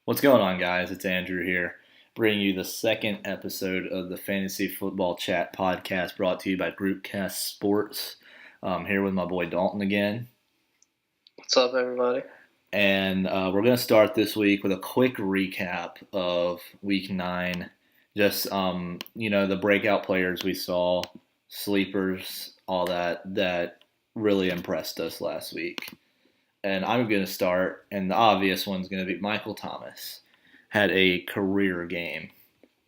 What's going on, guys? It's Andrew here, bringing you the second episode of the Fantasy Football Chat podcast brought to you by Groupcast Sports. I'm here with my boy Dalton again. What's up, everybody? And we're going to start this week with a quick recap of Week 9. Just, the breakout players we saw, sleepers, all that really impressed us last week. And I'm going to start, and the obvious one's going to be Michael Thomas. Had a career game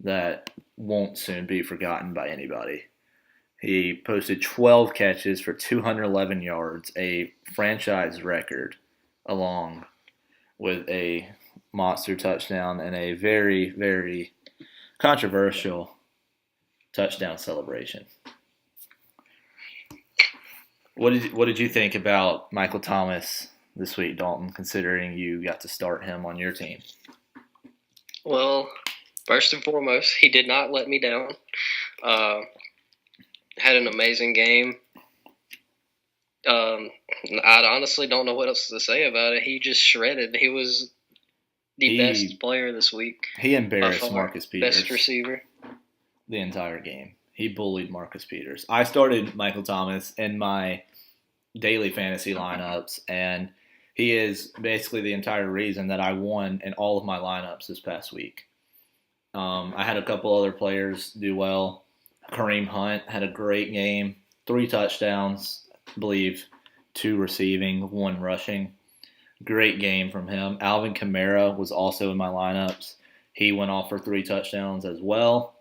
that won't soon be forgotten by anybody. He posted 12 catches for 211 yards, a franchise record, along with a monster touchdown and a very, very controversial touchdown celebration. What did you think about Michael Thomas this week, Dalton, considering you got to start him on your team? Well, first and foremost, he did not let me down. Had an amazing game. I honestly don't know what else to say about it. He just shredded. He was the best player this week. He embarrassed Marcus Peters. Best receiver. The entire game. He bullied Marcus Peters. I started Michael Thomas in my daily fantasy lineups, and he is basically the entire reason that I won in all of my lineups this past week. I had a couple other players do well. Kareem Hunt had a great game. 3 touchdowns, I believe 2 receiving, 1 rushing. Great game from him. Alvin Kamara was also in my lineups. He went off for 3 touchdowns as well.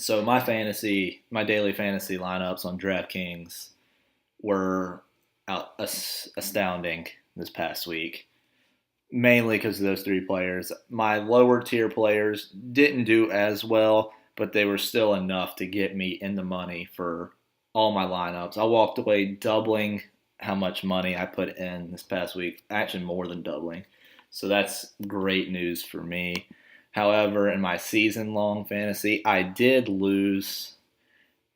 So my daily fantasy lineups on DraftKings were astounding this past week, mainly because of those 3 players. My lower tier players didn't do as well, but they were still enough to get me in the money for all my lineups. I walked away doubling how much money I put in this past week, actually more than doubling. So that's great news for me. However, in my season-long fantasy, I did lose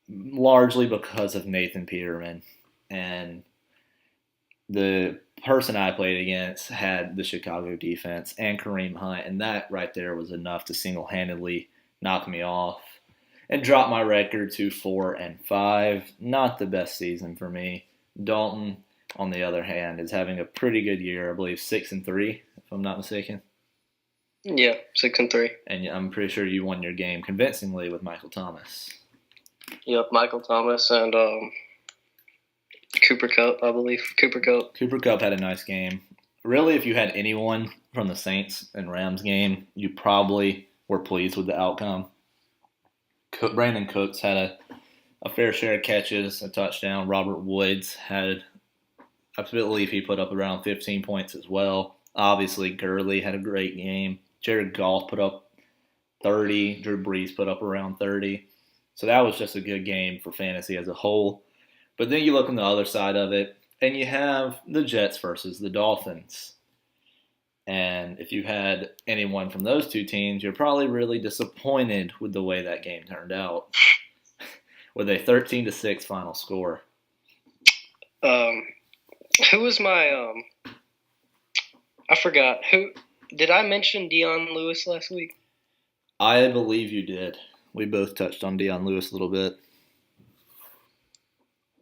largely because of Nathan Peterman. And the person I played against had the Chicago defense and Kareem Hunt, and that right there was enough to single-handedly knock me off and drop my record to 4-5. Not the best season for me. Dalton, on the other hand, is having a pretty good year. I believe 6-3, if I'm not mistaken. Yeah, 6-3. And I'm pretty sure you won your game convincingly with Michael Thomas. Yep, Michael Thomas and Cooper Kupp, I believe. Cooper Kupp had a nice game. Really, if you had anyone from the Saints and Rams game, you probably were pleased with the outcome. Brandon Cooks had a fair share of catches, a touchdown. Robert Woods had, I believe he put up around 15 points as well. Obviously, Gurley had a great game. Jared Goff put up 30. Drew Brees put up around 30. So that was just a good game for fantasy as a whole. But then you look on the other side of it, and you have the Jets versus the Dolphins. And if you had anyone from those 2 teams, you're probably really disappointed with the way that game turned out, with a 13-6 final score. Who was my I forgot. Did I mention Dion Lewis last week? I believe you did. We both touched on Dion Lewis a little bit.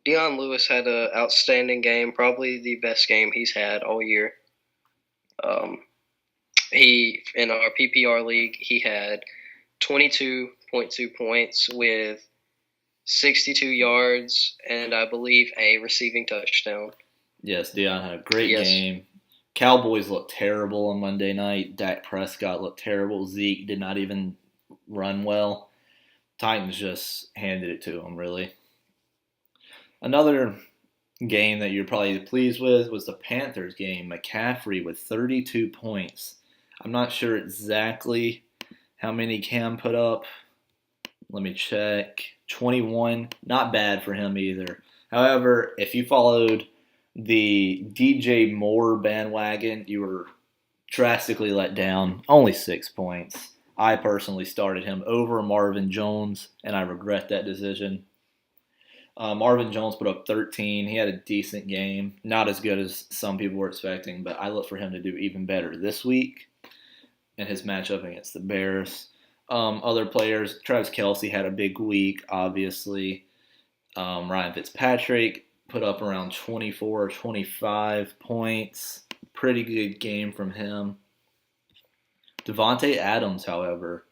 Dion Lewis had an outstanding game, probably the best game he's had all year. He, in our PPR league, he had 22.2 points with 62 yards and I believe a receiving touchdown. Yes, Dion had a great game. Cowboys looked terrible on Monday night. Dak Prescott looked terrible. Zeke did not even run well. Titans just handed it to him, really. Another game that you're probably pleased with was the Panthers game. McCaffrey with 32 points. I'm not sure exactly how many Cam put up. Let me check. 21. Not bad for him either. However, if you followed the DJ Moore bandwagon, you were drastically let down. Only 6 points. I personally started him over Marvin Jones, and I regret that decision. Marvin Jones put up 13. He had a decent game. Not as good as some people were expecting, but I look for him to do even better this week. in his matchup against the Bears. Other players, Travis Kelce had a big week, obviously. Ryan Fitzpatrick put up around 24 or 25 points. Pretty good game from him. Devontae Adams, however,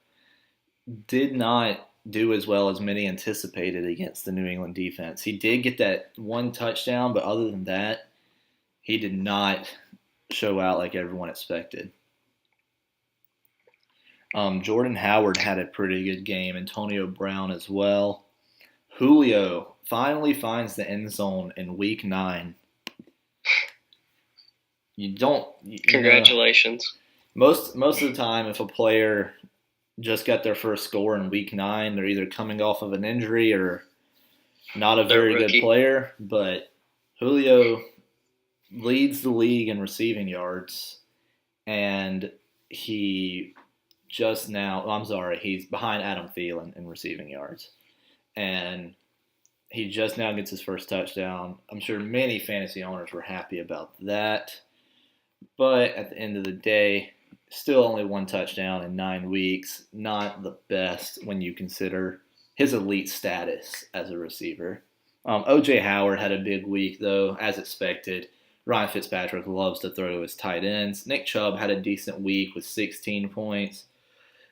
did not do as well as many anticipated against the New England defense. He did get that one touchdown, but other than that, he did not show out like everyone expected. Jordan Howard had a pretty good game. Antonio Brown as well. Julio finally finds the end zone in Week 9. Congratulations. Most of the time, if a player just got their first score in Week 9, they're either coming off of an injury or not a very good player. But Julio leads the league in receiving yards, and he's behind Adam Thielen in receiving yards. And he just now gets his first touchdown. I'm sure many fantasy owners were happy about that. But at the end of the day, still only one touchdown in 9 weeks. Not the best when you consider his elite status as a receiver. O.J. Howard had a big week, though, as expected. Ryan Fitzpatrick loves to throw to his tight ends. Nick Chubb had a decent week with 16 points.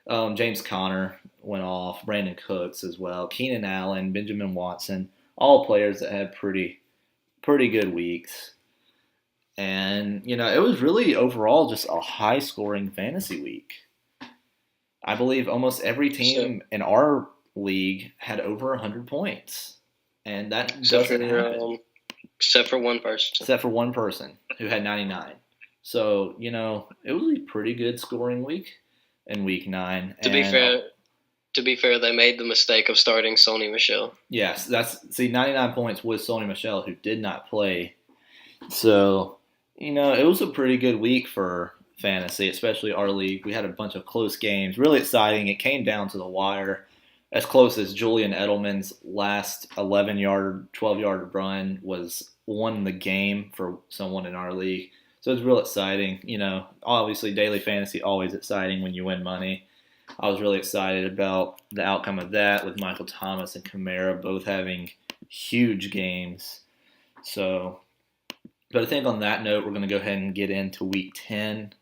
James Conner went off. Brandon Cooks as well. Keenan Allen, Benjamin Watson, all players that had pretty good weeks. And, it was really overall just a high-scoring fantasy week. I believe almost every team in our league had over 100 points. And that doesn't happen. Except for one person. Except for one person who had 99. So, it was a pretty good scoring week in Week 9. To be fair, they made the mistake of starting Sony Michel. Yes, 99 points with Sony Michel, who did not play. So, it was a pretty good week for fantasy, especially our league. We had a bunch of close games, really exciting. It came down to the wire, as close as Julian Edelman's last 11-yard, 12-yard run won the game for someone in our league. So it's real exciting. Obviously daily fantasy always exciting when you win money. I was really excited about the outcome of that with Michael Thomas and Kamara both having huge games. But I think on that note, we're going to go ahead and get into Week 10,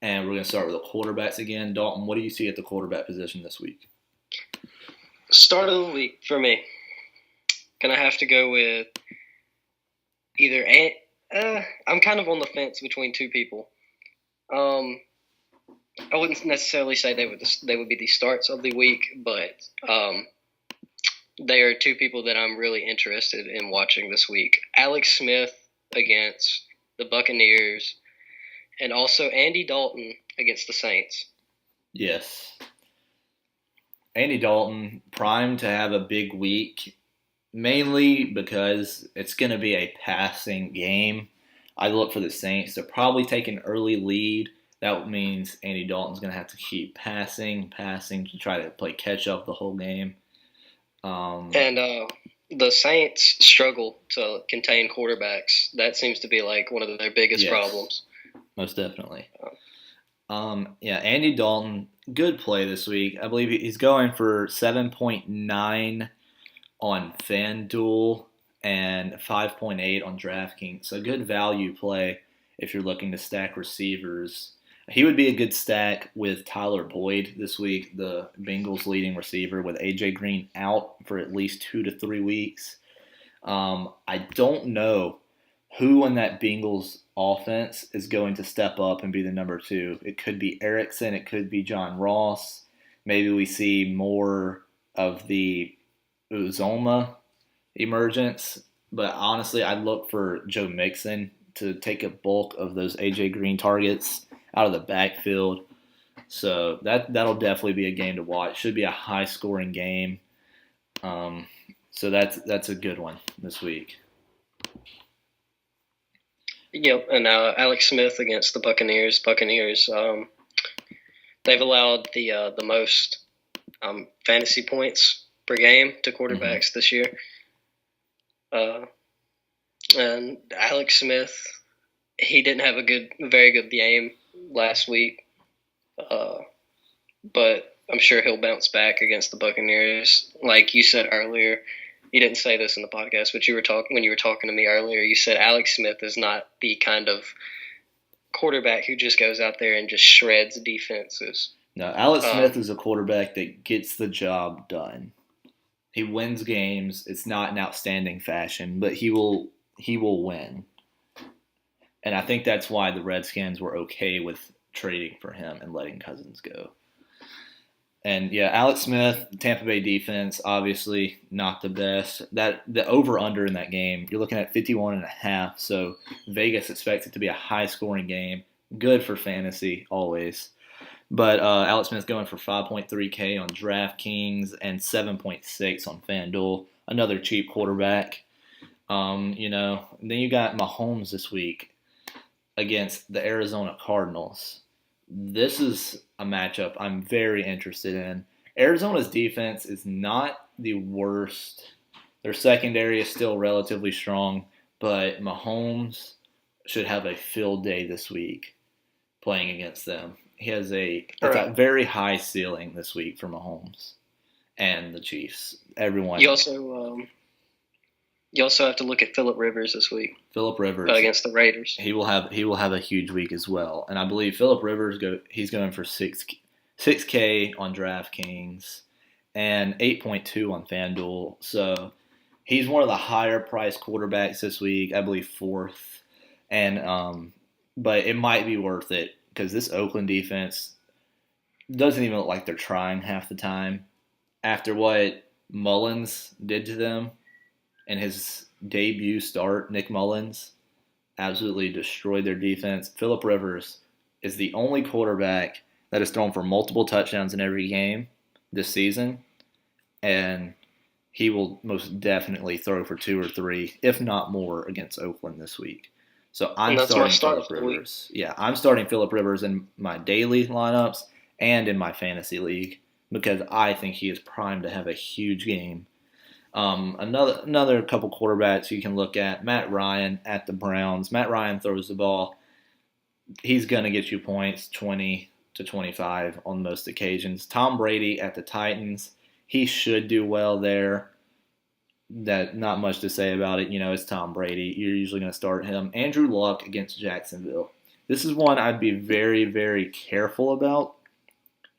and we're going to start with the quarterbacks again. Dalton, what do you see at the quarterback position this week? Start of the week for me. Gonna have to go with either I'm kind of on the fence between two people. I wouldn't necessarily say they would be the starts of the week, but they are two people that I'm really interested in watching this week. Alex Smith against the Buccaneers, and also Andy Dalton against the Saints. Yes. Andy Dalton primed to have a big week, mainly because it's going to be a passing game. I look for the Saints to probably take an early lead. That means Andy Dalton's going to have to keep passing to try to play catch-up the whole game. And the Saints struggle to contain quarterbacks. That seems to be like one of their biggest problems. Most definitely. Andy Dalton, good play this week. I believe he's going for 7.9 on FanDuel and 5.8 on DraftKings. So good value play if you're looking to stack receivers. He would be a good stack with Tyler Boyd this week, the Bengals' leading receiver, with A.J. Green out for at least 2 to 3 weeks. I don't know who in that Bengals offense is going to step up and be the number 2. It could be Erickson. It could be John Ross. Maybe we see more of the Uzoma emergence. But honestly, I'd look for Joe Mixon to take a bulk of those A.J. Green targets out of the backfield. So that'll definitely be a game to watch. Should be a high-scoring game. So that's a good one this week. Yep, and Alex Smith against the Buccaneers. They've allowed the most fantasy points per game to quarterbacks this year. And Alex Smith, he didn't have a very good game last week. But I'm sure he'll bounce back against the Buccaneers. Like you said earlier, you didn't say this in the podcast, but when you were talking to me earlier, you said Alex Smith is not the kind of quarterback who just goes out there and just shreds defenses. No, Alex Smith is a quarterback that gets the job done. He wins games. It's not in outstanding fashion, but he will win. And I think that's why the Redskins were okay with trading for him and letting Cousins go. And yeah, Alex Smith, Tampa Bay defense, obviously not the best. The over/under in that game, you're looking at 51.5. So Vegas expects it to be a high-scoring game. Good for fantasy always. But Alex Smith going for 5.3K on DraftKings and 7.6 on FanDuel. Another cheap quarterback. Then you got Mahomes this week against the Arizona Cardinals. This is a matchup I'm very interested in. Arizona's defense is not the worst. Their secondary is still relatively strong, but Mahomes should have a field day this week playing against them. He has a very high ceiling this week for Mahomes and the Chiefs. Everyone. You also have to look at Phillip Rivers this week. Phillip Rivers against the Raiders. He will have a huge week as well. And I believe Phillip Rivers he's going for 6K on DraftKings and 8.2 on FanDuel. So he's one of the higher priced quarterbacks this week. I believe fourth. And but it might be worth it because this Oakland defense doesn't even look like they're trying half the time. After what Mullins did to them in his debut start, Nick Mullins absolutely destroyed their defense. Phillip Rivers is the only quarterback that has thrown for multiple touchdowns in every game this season, and he will most definitely throw for 2 or 3, if not more, against Oakland this week. So I'm starting Phillip Rivers. Yeah, I'm starting Phillip Rivers in my daily lineups and in my fantasy league because I think he is primed to have a huge game. Another couple quarterbacks you can look at. Matt Ryan at the Browns. Matt Ryan throws the ball. He's going to get you points, 20 to 25 on most occasions. Tom Brady at the Titans. He should do well there. That not much to say about it. It's Tom Brady. You're usually going to start him. Andrew Luck against Jacksonville. This is one I'd be very, very careful about.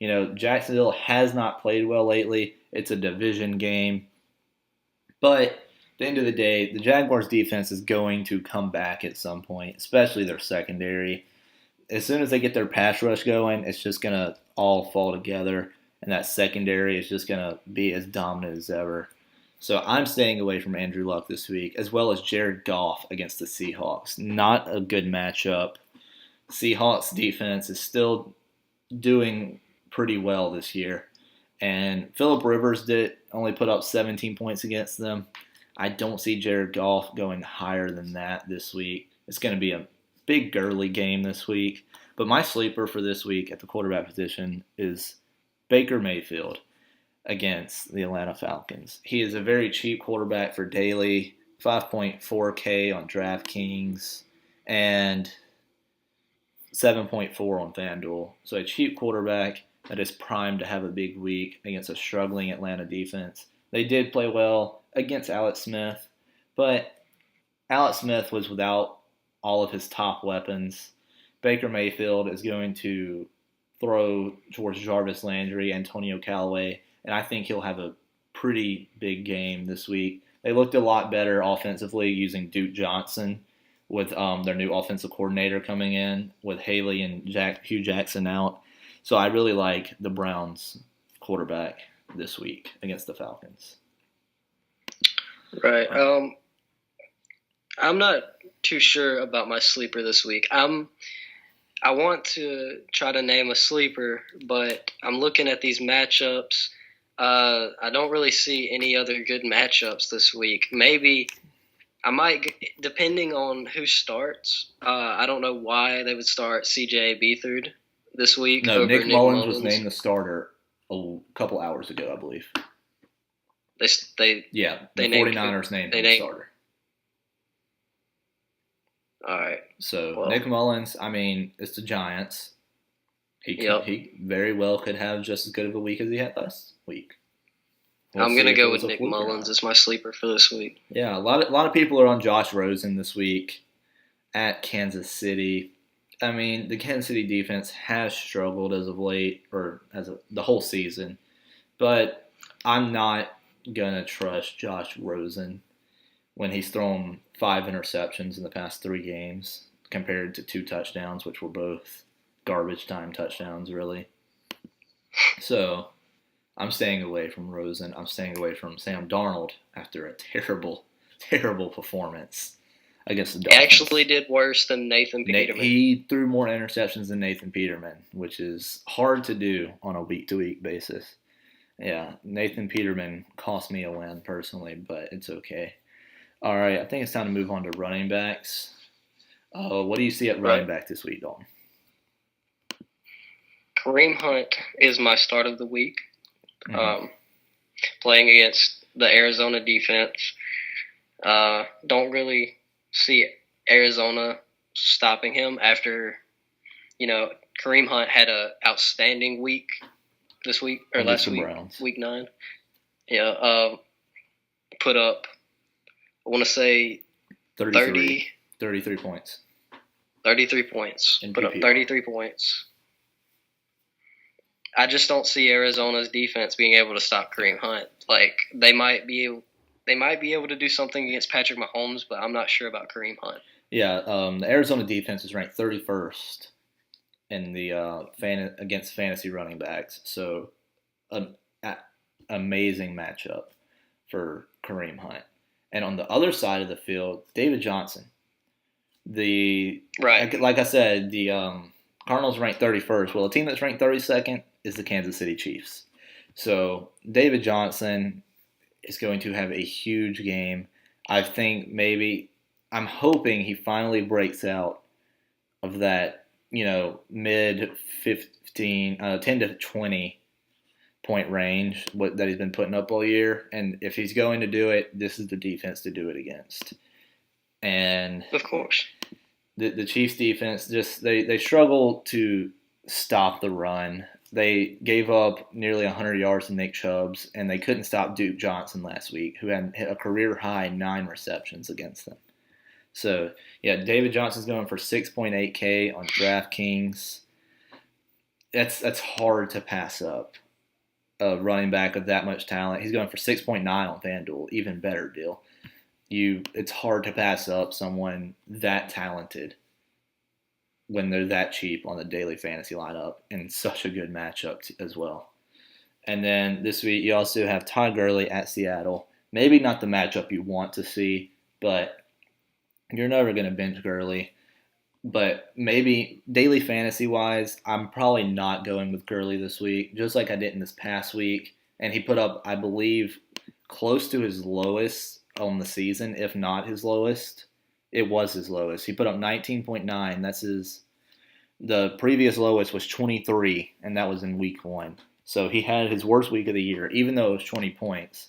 Jacksonville has not played well lately. It's a division game. But at the end of the day, the Jaguars' defense is going to come back at some point, especially their secondary. As soon as they get their pass rush going, it's just going to all fall together, and that secondary is just going to be as dominant as ever. So I'm staying away from Andrew Luck this week, as well as Jared Goff against the Seahawks. Not a good matchup. Seahawks defense is still doing pretty well this year. And Phillip Rivers did only put up 17 points against them. I don't see Jared Goff going higher than that this week. It's going to be a big Gurley game this week. But my sleeper for this week at the quarterback position is Baker Mayfield against the Atlanta Falcons. He is a very cheap quarterback for daily, 5.4K on DraftKings, and 7.4 on FanDuel. So a cheap quarterback that is primed to have a big week against a struggling Atlanta defense. They did play well against Alex Smith, but Alex Smith was without all of his top weapons. Baker Mayfield is going to throw towards Jarvis Landry, Antonio Callaway, and I think he'll have a pretty big game this week. They looked a lot better offensively using Duke Johnson with their new offensive coordinator coming in with Haley and Hugh Jackson out. So I really like the Browns quarterback this week against the Falcons. Right. I'm not too sure about my sleeper this week. I want to try to name a sleeper, but I'm looking at these matchups. I don't really see any other good matchups this week. Maybe I might, depending on who starts. I don't know why they would start C.J. Beathard this week. No, Nick Mullins was named the starter a couple hours ago, I believe. The 49ers named him the starter. All right. So Nick Mullins, it's the Giants. Yep. He very well could have just as good of a week as he had last week. We'll I'm see gonna if it go with was a Nick fluke or Mullins not. as my sleeper for this week. Yeah, a lot of people are on Josh Rosen this week at Kansas City. I mean, the Kansas City defense has struggled as of late, or the whole season. But I'm not gonna trust Josh Rosen when he's thrown 5 interceptions in the past 3 games compared to 2 touchdowns, which were both garbage time touchdowns, really. So I'm staying away from Rosen. I'm staying away from Sam Darnold after a terrible, terrible performance against the He actually Dolphins. did worse than Nathan Peterman. He threw more interceptions than Nathan Peterman, which is hard to do on a week-to-week basis. Yeah, Nathan Peterman cost me a win personally, but it's okay. All right, I think it's time to move on to running backs. What do you see at running Right. back this week, Dalton? Kareem Hunt is my start of the week. Mm-hmm. Playing against the Arizona defense. Don't really see Arizona stopping him after, Kareem Hunt had a outstanding week this week or Against last the week, Browns. week 9. Yeah, put up, I want to say 33 points. 33 points. In Put up PPR. 33 points. I just don't see Arizona's defense being able to stop Kareem Hunt. Like they might be able to do something against Patrick Mahomes, but I'm not sure about Kareem Hunt. Yeah, the Arizona defense is ranked 31st in the against fantasy running backs. So, an amazing matchup for Kareem Hunt. And on the other side of the field, David Johnson. Right. Like I said, the Cardinals ranked 31st. Well, a team that's ranked 32nd is the Kansas City Chiefs. So David Johnson is going to have a huge game. I think I'm hoping he finally breaks out of that, mid 15, 10 to 20 point range that he's been putting up all year. And if he's going to do it, this is the defense to do it against. And of course, the Chiefs defense they struggle to stop the run. They gave up nearly 100 yards to Nick Chubbs, and they couldn't stop Duke Johnson last week, who had hit a career high 9 receptions against them. So, yeah, David Johnson's going for 6.8K on DraftKings. That's hard to pass up. A running back with that much talent. He's going for 6.9 on FanDuel, even better deal. It's hard to pass up someone that talented when they're that cheap on the daily fantasy lineup, and such a good matchup as well. And then this week you also have Todd Gurley at Seattle. Maybe not the matchup you want to see, but you're never going to bench Gurley. But maybe daily fantasy wise, I'm probably not going with Gurley this week, just like I did in this past week. And he put up, I believe, close to his lowest on the season, if not his lowest. It was his lowest. He put up 19.9. The previous lowest was 23, and that was in week 1. So he had his worst week of the year, even though it was 20 points.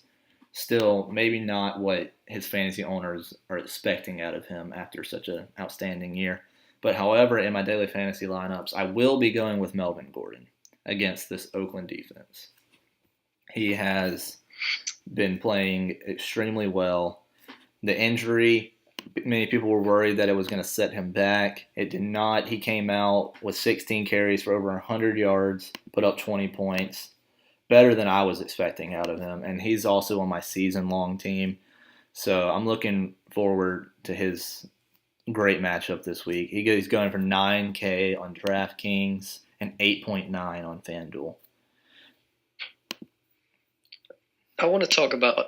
Still, maybe not what his fantasy owners are expecting out of him after such an outstanding year. But however, in my daily fantasy lineups, I will be going with Melvin Gordon against this Oakland defense. He has been playing extremely well. The injury, many people were worried that it was going to set him back. It did not. He came out with 16 carries for over 100 yards, put up 20 points. Better than I was expecting out of him. And he's also on my season-long team. So I'm looking forward to his great matchup this week. He's going for 9K on DraftKings and 8.9 on FanDuel. I want to talk about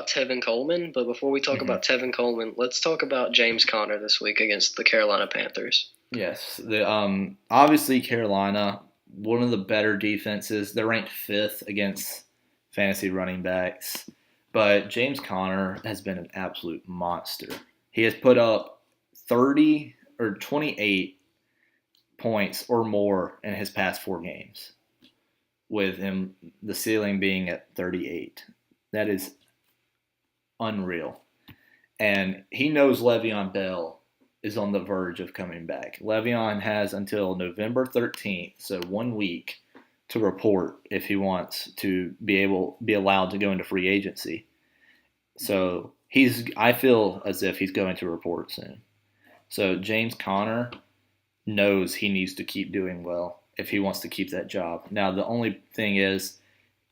Tevin Coleman, but before we talk about Tevin Coleman, let's talk about James Conner this week against the Carolina Panthers. Yes, obviously Carolina, one of the better defenses. They're ranked 5th against fantasy running backs, but James Conner has been an absolute monster. He has put up 30 or 28 points or more in his past 4 games, with him the ceiling being at 38. That is unreal. And he knows Le'Veon Bell is on the verge of coming back. Le'Veon has until November 13th, so 1 week, to report if he wants to be allowed to go into free agency. So I feel as if he's going to report soon. So James Conner knows he needs to keep doing well if he wants to keep that job. Now the only thing is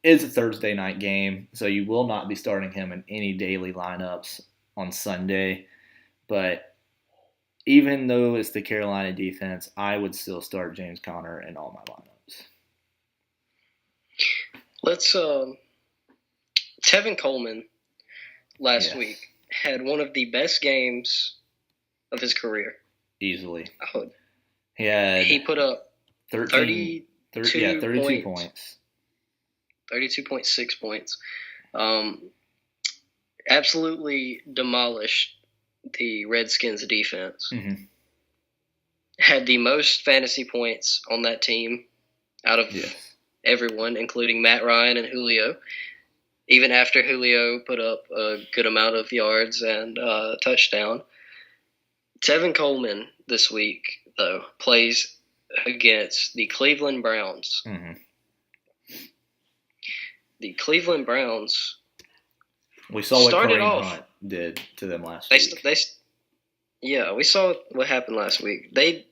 it's a Thursday night game, so you will not be starting him in any daily lineups on Sunday. But even though it's the Carolina defense, I would still start James Conner in all my lineups. Let's Tevin Coleman last week had one of the best games of his career. Easily. He put up 32 points. 32.6 points. Absolutely demolished the Redskins defense. Mm-hmm. Had the most fantasy points on that team out of everyone, including Matt Ryan and Julio. Even after Julio put up a good amount of yards and a touchdown. Tevin Coleman this week, though, plays against the Cleveland Browns. Mm-hmm. The Cleveland Browns. We saw what Kareem Hunt did to them last week. We saw what happened last week. The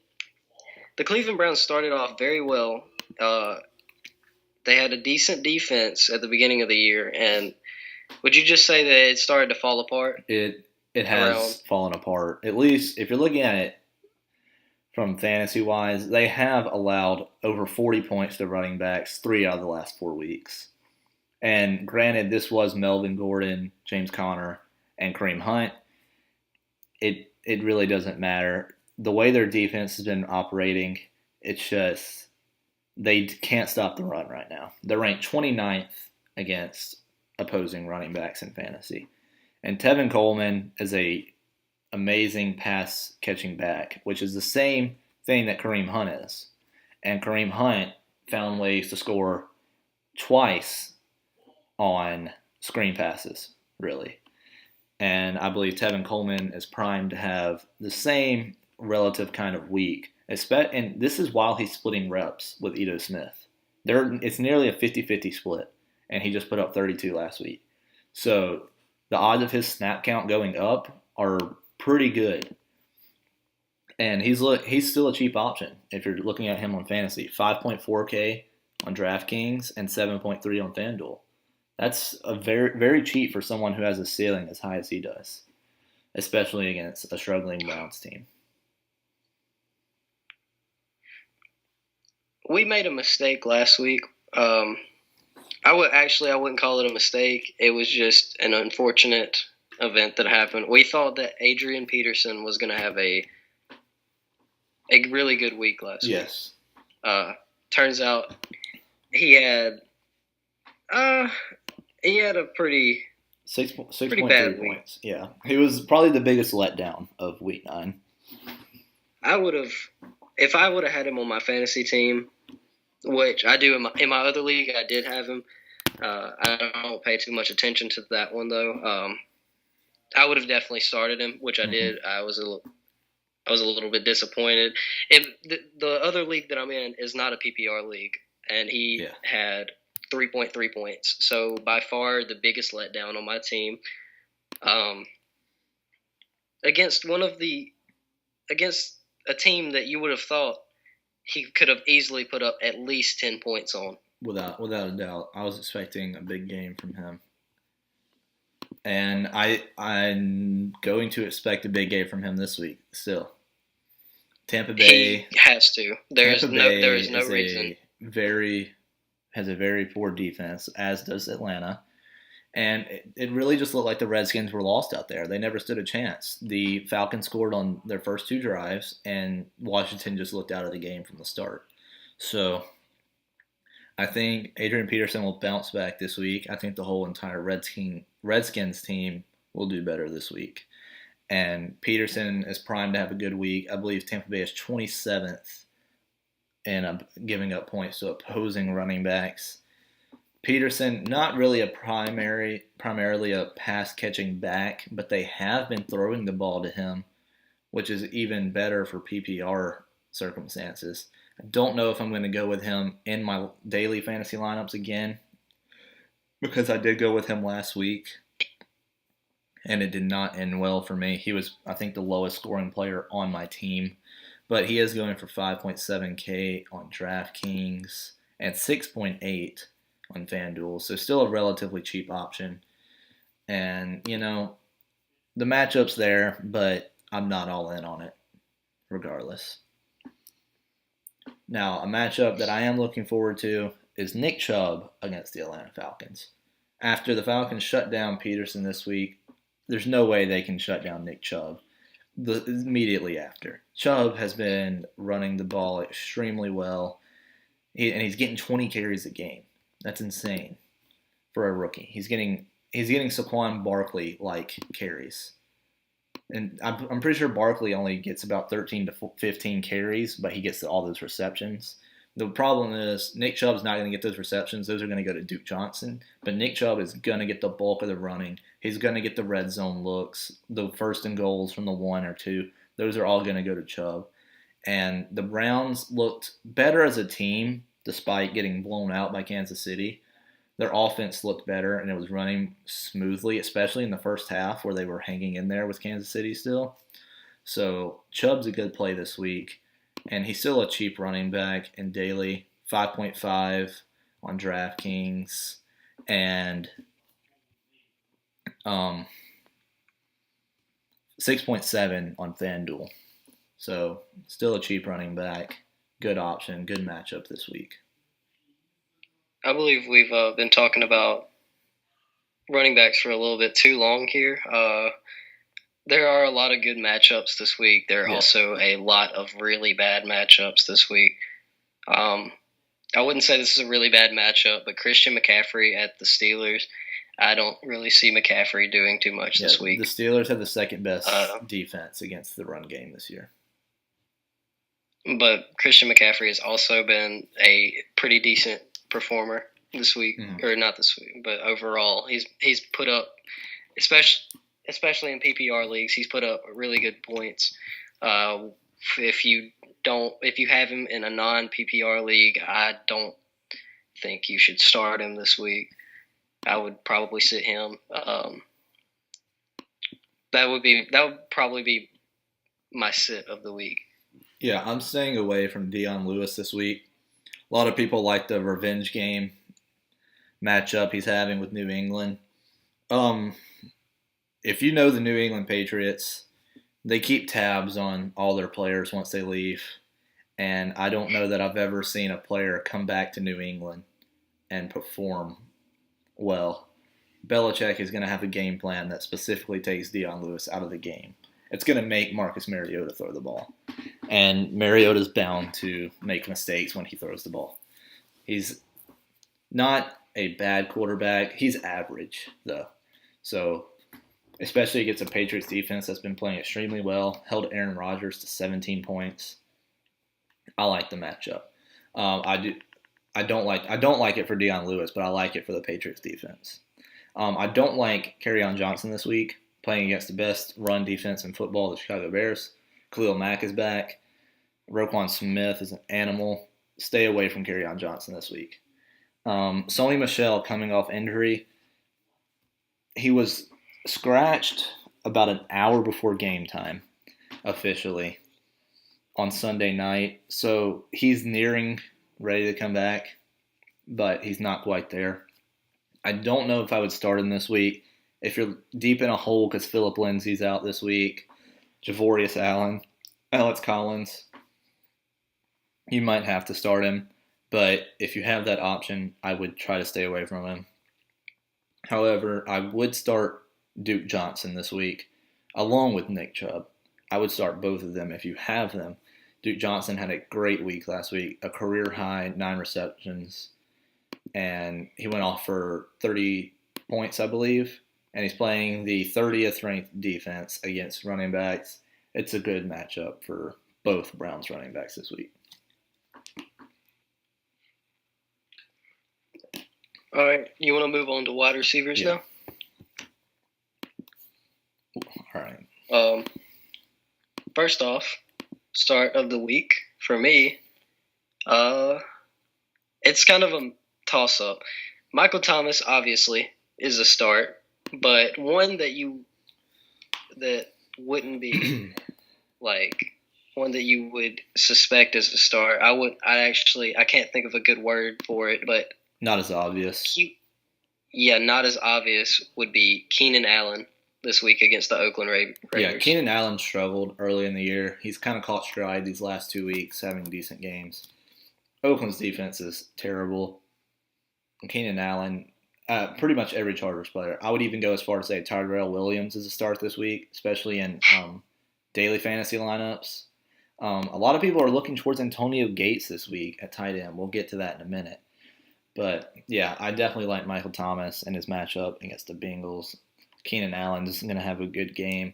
Cleveland Browns started off very well. They had a decent defense at the beginning of the year, and would you just say that it started to fall apart? It has fallen apart. At least if you're looking at it from fantasy-wise, they have allowed over 40 points to running backs 3 out of the last 4 weeks. And granted, this was Melvin Gordon, James Conner, and Kareem Hunt. It really doesn't matter. The way their defense has been operating, it's just they can't stop the run right now. They're ranked 29th against opposing running backs in fantasy. And Tevin Coleman is a amazing pass-catching back, which is the same thing that Kareem Hunt is. And Kareem Hunt found ways to score twice on screen passes, really. And I believe Tevin Coleman is primed to have the same relative kind of week. And this is while he's splitting reps with Ito Smith. It's nearly a 50-50 split, and he just put up 32 last week. So the odds of his snap count going up are pretty good. And he's still a cheap option if you're looking at him on fantasy. 5.4K on DraftKings and 7.3 on FanDuel. That's a very, very cheap for someone who has a ceiling as high as he does, especially against a struggling Browns team. We made a mistake last week. I wouldn't call it a mistake. It was just an unfortunate event that happened. We thought that Adrian Peterson was going to have a really good week last week. Yes. Turns out he had a pretty 6.3 bad points. Yeah, he was probably the biggest letdown of Week 9. If I would have had him on my fantasy team, which I do in my other league, I did have him. I don't pay too much attention to that one though. I would have definitely started him, which I did. I was a little bit disappointed. The other league that I'm in is not a PPR league, and he had 3.3 points. So by far the biggest letdown on my team. Against a team that you would have thought he could have easily put up at least 10 points on. Without a doubt. I was expecting a big game from him. And I'm going to expect a big game from him this week still. Tampa Bay he has to. There is no reason. Has a very poor defense, as does Atlanta. And it really just looked like the Redskins were lost out there. They never stood a chance. The Falcons scored on their first 2 drives, and Washington just looked out of the game from the start. So I think Adrian Peterson will bounce back this week. I think the whole entire Redskins team will do better this week. And Peterson is primed to have a good week. I believe Tampa Bay is 27th in giving up points to opposing running backs. Peterson, not really primarily a pass-catching back, but they have been throwing the ball to him which is even better for PPR circumstances. I don't know if I'm going to go with him in my daily fantasy lineups again because I did go with him last week and it did not end well for me. He was, I think, the lowest scoring player on my team, but he is going for 5.7K on DraftKings and 6.8 on FanDuel, so still a relatively cheap option. And, the matchup's there, but I'm not all in on it regardless. Now, a matchup that I am looking forward to is Nick Chubb against the Atlanta Falcons. After the Falcons shut down Peterson this week, there's no way they can shut down Nick Chubb immediately after. Chubb has been running the ball extremely well, and he's getting 20 carries a game. That's insane for a rookie. He's getting Saquon Barkley-like carries. And I'm pretty sure Barkley only gets about 13 to 15 carries, but he gets all those receptions. The problem is Nick Chubb's not going to get those receptions. Those are going to go to Duke Johnson. But Nick Chubb is going to get the bulk of the running. He's going to get the red zone looks, the first and goals from the 1 or 2. Those are all going to go to Chubb. And the Browns looked better as a team despite getting blown out by Kansas City. Their offense looked better, and it was running smoothly, especially in the first half where they were hanging in there with Kansas City still. So Chubb's a good play this week, and he's still a cheap running back in daily, 5.5 on DraftKings, and 6.7 on FanDuel. So still a cheap running back, good option, good matchup this week. I believe we've been talking about running backs for a little bit too long here. There are a lot of good matchups this week. There are also a lot of really bad matchups this week. I wouldn't say this is a really bad matchup, but Christian McCaffrey at the Steelers, I don't really see McCaffrey doing too much this week. The Steelers have the second best defense against the run game this year. But Christian McCaffrey has also been a pretty decent performer this week, or not this week, but overall, he's put up, especially in PPR leagues, he's put up really good points. If you have him in a non-PPR league, I don't think you should start him this week. I would probably sit him. That would probably be my sit of the week. Yeah, I'm staying away from Dion Lewis this week. A lot of people like the revenge game matchup he's having with New England. If you know the New England Patriots, they keep tabs on all their players once they leave. And I don't know that I've ever seen a player come back to New England and perform well. Belichick is going to have a game plan that specifically takes Dion Lewis out of the game. It's going to make Marcus Mariota throw the ball. And Mariota's bound to make mistakes when he throws the ball. He's not a bad quarterback. He's average, though. So, especially against a Patriots defense that's been playing extremely well, held Aaron Rodgers to 17 points. I like the matchup. I don't like it for Dion Lewis, but I like it for the Patriots defense. I don't like Kerryon Johnson this week, playing against the best run defense in football, the Chicago Bears. Khalil Mack is back. Roquan Smith is an animal. Stay away from Kerryon Johnson this week. Sony Michel coming off injury. He was scratched about an hour before game time, officially, on Sunday night. So he's nearing ready to come back, but he's not quite there. I don't know if I would start him this week. If you're deep in a hole because Phillip Lindsay's out this week, Javorius Allen, Alex Collins, you might have to start him. But if you have that option, I would try to stay away from him. However, I would start Duke Johnson this week, along with Nick Chubb. I would start both of them if you have them. Duke Johnson had a great week last week, a career-high 9 receptions, and he went off for 30 points, I believe. And he's playing the 30th ranked defense against running backs. It's a good matchup for both Browns running backs this week. All right, you want to move on to wide receivers now? All right. First off, start of the week for me, uh, it's kind of a toss-up. Michael Thomas obviously is a start, but one that wouldn't be like one that you would suspect as a start. I can't think of a good word for it, but Not as obvious. not as obvious would be Keenan Allen this week against the Oakland Raiders. Yeah, Keenan Allen struggled early in the year. He's kind of caught stride these last 2 weeks, having decent games. Oakland's defense is terrible. Keenan Allen, pretty much every Chargers player. I would even go as far as say Tyrell Williams is a start this week, especially in daily fantasy lineups. A lot of people are looking towards Antonio Gates this week at tight end. We'll get to that in a minute. But, yeah, I definitely like Michael Thomas and his matchup against the Bengals. Keenan Allen is going to have a good game.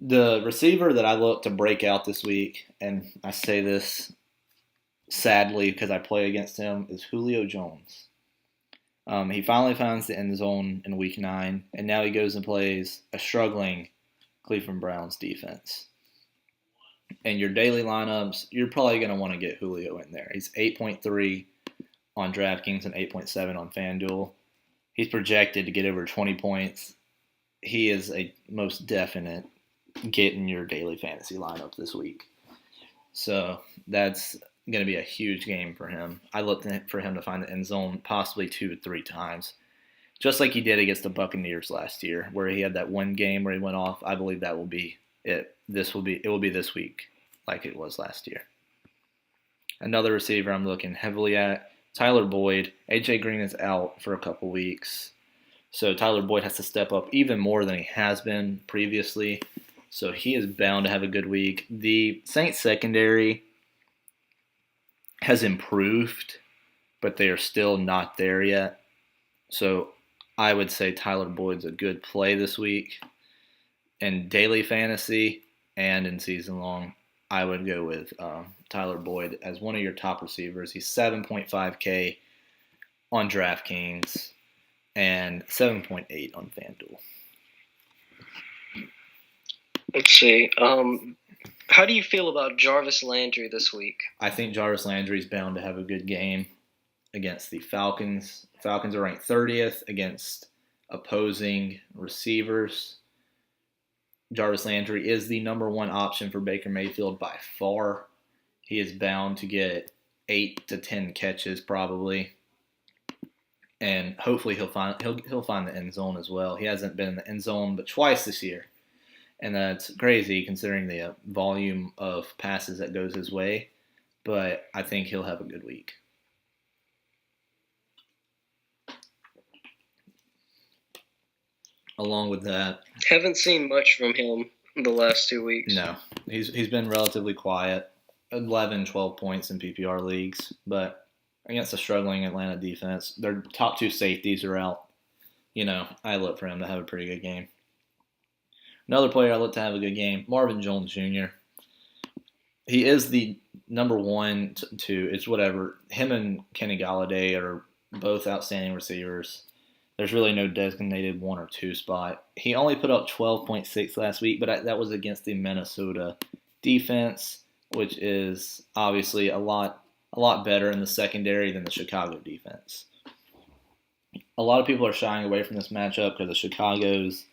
The receiver that I look to break out this week, and I say this sadly because I play against him, is Julio Jones. He finally finds the end zone in Week 9, and now he goes and plays a struggling Cleveland Browns defense. In your daily lineups, you're probably going to want to get Julio in there. He's 8.3 on DraftKings and 8.7 on FanDuel. He's projected to get over 20 points. He is a most definite get in your daily fantasy lineup this week. So that's going to be a huge game for him. I look for him to find the end zone possibly 2 to 3 times, just like he did against the Buccaneers last year, where he had that one game where he went off. I believe that will be it. It will be this week, like it was last year. Another receiver I'm looking heavily at, Tyler Boyd. A.J. Green is out for a couple weeks, so Tyler Boyd has to step up even more than he has been previously. So he is bound to have a good week. The Saints secondary has improved, but they are still not there yet. So I would say Tyler Boyd's a good play this week. In daily fantasy and in season long, I would go with Tyler Boyd as one of your top receivers. He's 7.5K on DraftKings and 7.8 on FanDuel. Let's see. How do you feel about Jarvis Landry this week? I think Jarvis Landry is bound to have a good game against the Falcons. Falcons are ranked 30th against opposing receivers. Jarvis Landry is the number one option for Baker Mayfield by far. He is bound to get 8 to 10 catches probably, and hopefully he'll find the end zone as well. He hasn't been in the end zone but twice this year, and that's crazy considering the volume of passes that goes his way. But I think he'll have a good week. Along with that, haven't seen much from him the last 2 weeks. No, he's been relatively quiet. 11, 12 points in PPR leagues, but against a struggling Atlanta defense, their top 2 safeties are out. I look for him to have a pretty good game. Another player I look to have a good game, Marvin Jones Jr. He is the number 1 to it's whatever. Him and Kenny Galladay are both outstanding receivers. There's really no designated 1 or 2 spot. He only put up 12.6 last week, but that was against the Minnesota defense, which is obviously a lot better in the secondary than the Chicago defense. A lot of people are shying away from this matchup because of Chicago's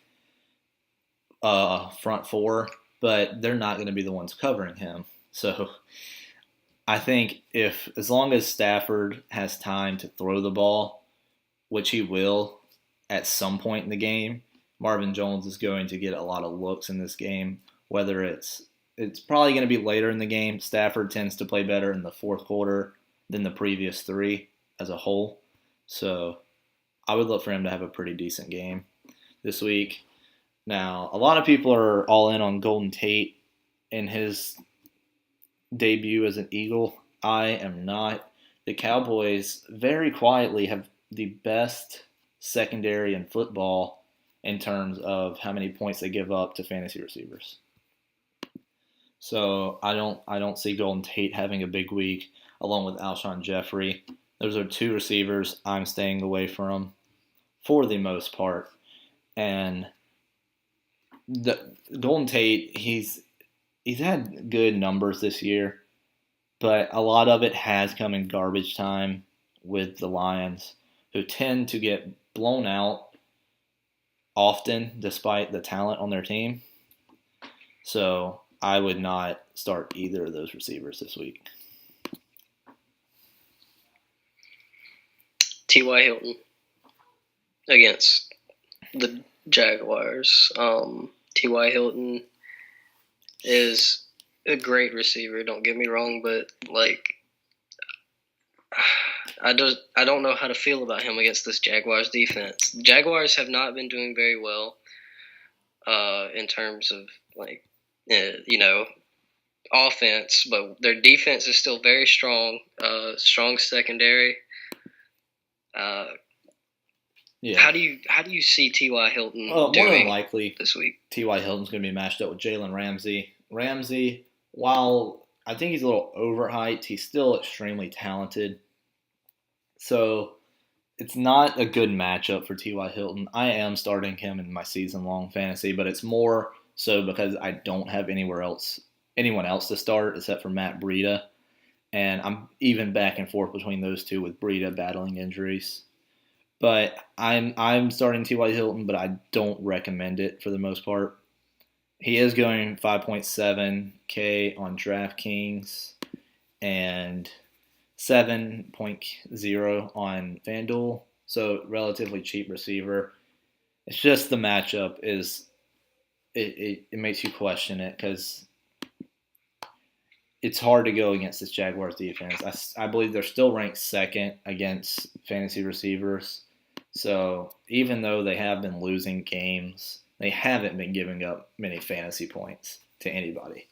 front 4, but they're not going to be the ones covering him. So I think as long as Stafford has time to throw the ball, which he will at some point in the game, Marvin Jones is going to get a lot of looks in this game, whether it's probably going to be later in the game. Stafford tends to play better in the fourth quarter than the previous 3 as a whole. So I would look for him to have a pretty decent game this week. Now, a lot of people are all in on Golden Tate in his debut as an Eagle. I am not. The Cowboys very quietly have the best secondary in football in terms of how many points they give up to fantasy receivers. So I don't see Golden Tate having a big week along with Alshon Jeffrey. Those are 2 receivers I'm staying away from for the most part. And the Golden Tate, he's had good numbers this year, but a lot of it has come in garbage time with the Lions, who tend to get blown out often despite the talent on their team. So I would not start either of those receivers this week. T.Y. Hilton against the Jaguars. T.Y. Hilton is a great receiver, don't get me wrong, but like I don't know how to feel about him against this Jaguars defense. The Jaguars have not been doing very well in terms of offense, but their defense is still very strong. Strong secondary. Yeah. How do you see T.Y. Hilton More doing than likely this week? T.Y. Hilton's going to be matched up with Jalen Ramsey. Ramsey, while I think he's a little overhyped, he's still extremely talented. So it's not a good matchup for T.Y. Hilton. I am starting him in my season-long fantasy, but it's more so because I don't have anyone else to start except for Matt Breida, and I'm even back and forth between those two with Breida battling injuries. But I'm starting T.Y. Hilton, but I don't recommend it for the most part. He is going 5.7K on DraftKings and 7.0 on FanDuel, so relatively cheap receiver. It's just the matchup it makes you question it because it's hard to go against this Jaguars defense. I believe they're still ranked second against fantasy receivers. So even though they have been losing games, they haven't been giving up many fantasy points to anybody.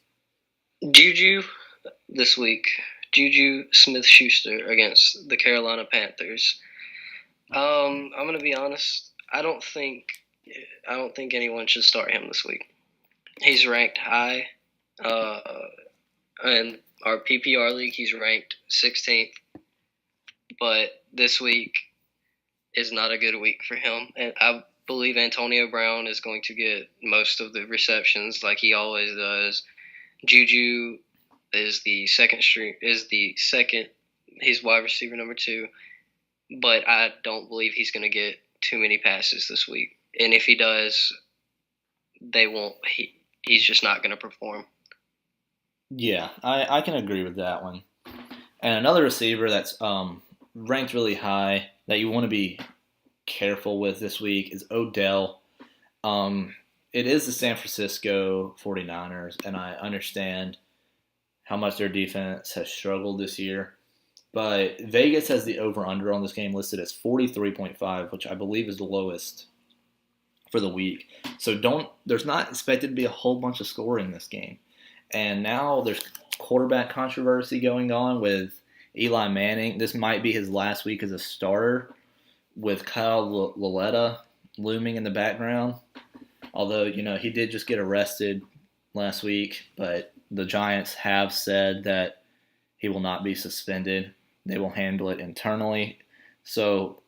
Juju this week. Juju Smith-Schuster against the Carolina Panthers. I'm gonna be honest. I don't think anyone should start him this week. He's ranked high. In our PPR league, he's ranked 16th. But this week is not a good week for him. And I believe Antonio Brown is going to get most of the receptions like he always does. Juju is the second. He's wide receiver number 2. But I don't believe he's going to get too many passes this week. And if he does, they won't. He's just not going to perform. Yeah, I can agree with that one. And another receiver that's ranked really high that you want to be careful with this week is Odell. It is the San Francisco 49ers, and I understand how much their defense has struggled this year. But Vegas has the over-under on this game listed as 43.5, which I believe is the lowest for the week. So there's not expected to be a whole bunch of scoring in this game. And now there's quarterback controversy going on with Eli Manning. This might be his last week as a starter with Kyle Lauletta looming in the background. Although, he did just get arrested last week, but the Giants have said that he will not be suspended. They will handle it internally. So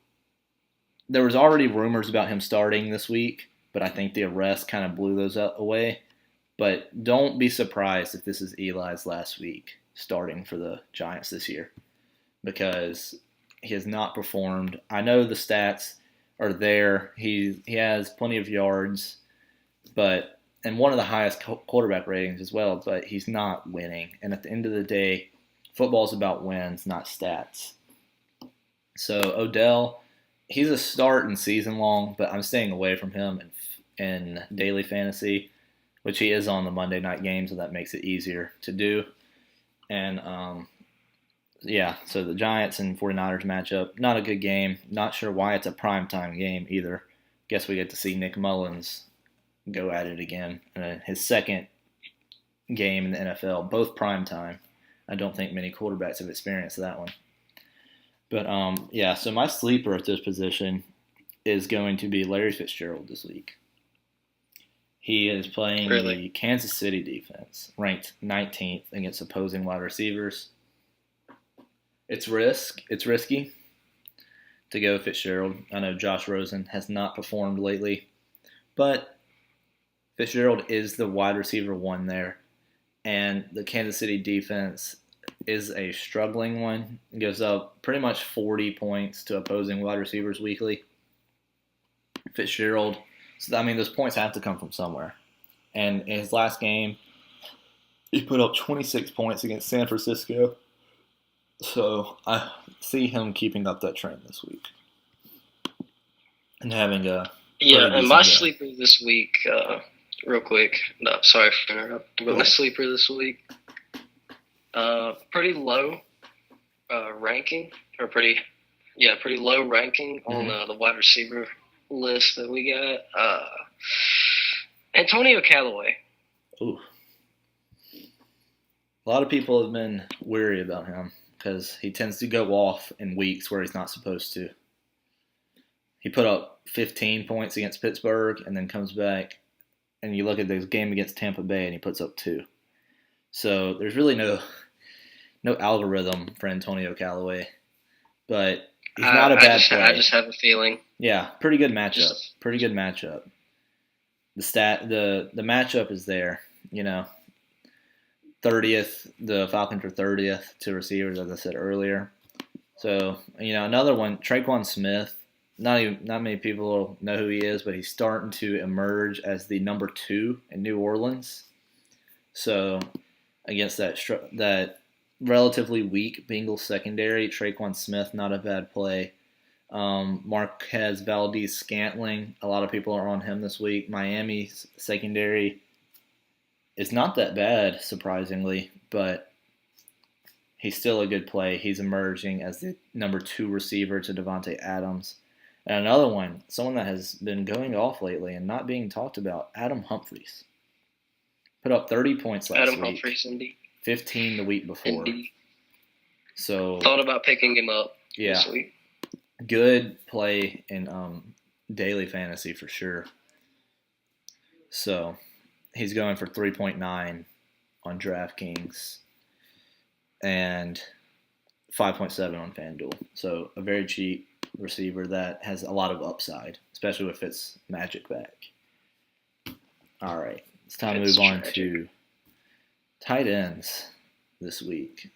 there was already rumors about him starting this week, but I think the arrest kind of blew those away. But don't be surprised if this is Eli's last week starting for the Giants this year because he has not performed. I know the stats are there. He has plenty of yards, and one of the highest quarterback ratings as well, but he's not winning. And at the end of the day, football is about wins, not stats. So Odell, he's a start in season long, but I'm staying away from him in daily fantasy, which he is on the Monday night game, so that makes it easier to do. And, so the Giants and 49ers matchup, not a good game. Not sure why it's a primetime game either. Guess we get to see Nick Mullins go at it again. His second game in the NFL, both primetime. I don't think many quarterbacks have experienced that one. But, so my sleeper at this position is going to be Larry Fitzgerald this week. He is playing the Kansas City defense, ranked 19th against opposing wide receivers. It's risky to go Fitzgerald. I know Josh Rosen has not performed lately, but Fitzgerald is the wide receiver one there, and the Kansas City defense is a struggling one. It gives up pretty much 40 points to opposing wide receivers weekly. Fitzgerald, so I mean, those points have to come from somewhere. And in his last game, he put up 26 points against San Francisco. So I see him keeping up that trend this week and having a and my sleeper this week, real quick. No, sorry for interrupting, but my sleeper this week, pretty low ranking, or pretty low ranking on the wide receiver list that we got. Antonio Callaway. Ooh. A lot of people have been weary about him because he tends to go off in weeks where he's not supposed to. He put up 15 points against Pittsburgh and then comes back, and you look at this game against Tampa Bay and he puts up 2. So there's really no algorithm for Antonio Callaway, but he's not a bad player. I just have a feeling. Yeah, pretty good matchup. Pretty good matchup. The matchup is there, 30th, the Falcons are 30th to receivers, as I said earlier. So, another one, Traquan Smith. Not many people know who he is, but he's starting to emerge as the number 2 in New Orleans. So, against that relatively weak Bengals secondary, Traquan Smith, not a bad play. Marquez Valdez-Scantling, a lot of people are on him this week. Miami's secondary is not that bad, surprisingly, but he's still a good play. He's emerging as the number 2 receiver to Devontae Adams. And another one, someone that has been going off lately and not being talked about, Adam Humphries. Put up 30 points last week. Adam Humphries, indeed. 15 the week before. Indeed. So thought about picking him up this week. Good play in daily fantasy for sure. So he's going for 3.9 on DraftKings and 5.7 on FanDuel. So a very cheap receiver that has a lot of upside, especially with Fitz Magic back. All right, it's time to move on to tight ends this week.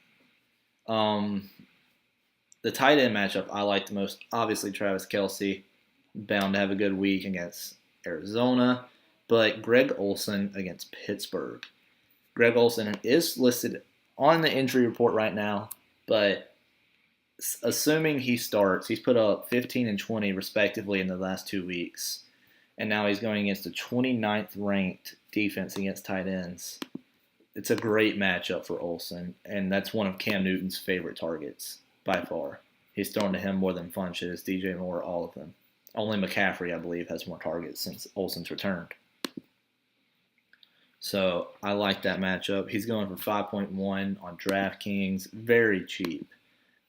The tight end matchup I like the most, obviously Travis Kelce, bound to have a good week against Arizona, but Greg Olsen against Pittsburgh. Greg Olsen is listed on the injury report right now, but assuming he starts, he's put up 15 and 20 respectively in the last 2 weeks, and now he's going against the 29th ranked defense against tight ends. It's a great matchup for Olsen, and that's one of Cam Newton's favorite targets by far. He's thrown to him more than Funches, DJ Moore, all of them. Only McCaffrey, I believe, has more targets since Olsen's returned. So I like that matchup. He's going for 5.1 on DraftKings, very cheap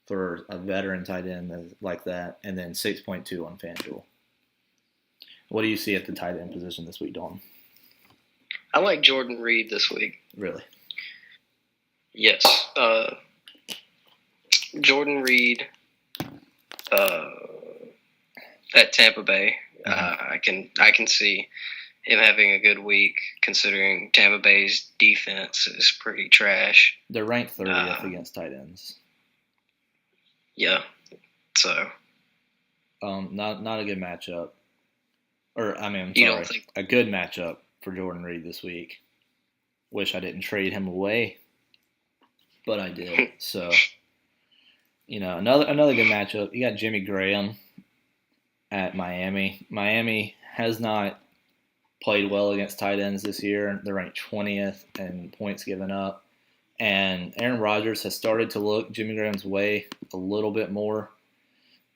for a veteran tight end like that, and then 6.2 on FanDuel. What do you see at the tight end position this week, Dalton? I like Jordan Reed this week. Really? Yes. Jordan Reed at Tampa Bay. I can see him having a good week, considering Tampa Bay's defense is pretty trash. They're ranked 30th against tight ends. Yeah. So. Not a good matchup. A good matchup for Jordan Reed this week. Wish I didn't trade him away, but I did. So, another good matchup. You got Jimmy Graham at Miami. Miami has not played well against tight ends this year. They're ranked 20th in points given up. And Aaron Rodgers has started to look Jimmy Graham's way a little bit more.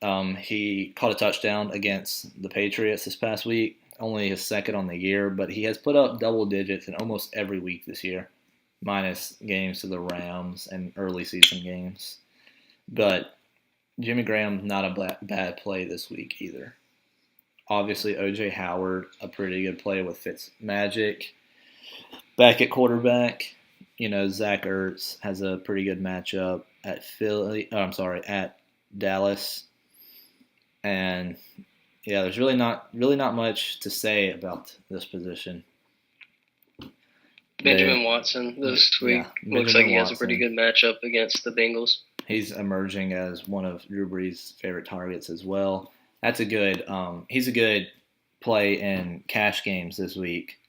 He caught a touchdown against the Patriots this past week, only his second on the year, but he has put up double digits in almost every week this year, minus games to the Rams and early season games. But Jimmy Graham's not a bad play this week either. Obviously, O.J. Howard, a pretty good play with Fitzmagic. Back at quarterback, Zach Ertz has a pretty good matchup at at Dallas. And yeah, there's really not much to say about this position. Benjamin Watson this week looks like he has a pretty good matchup against the Bengals. He's emerging as one of Drew Brees' favorite targets as well. That's a good. He's a good play in cash games this week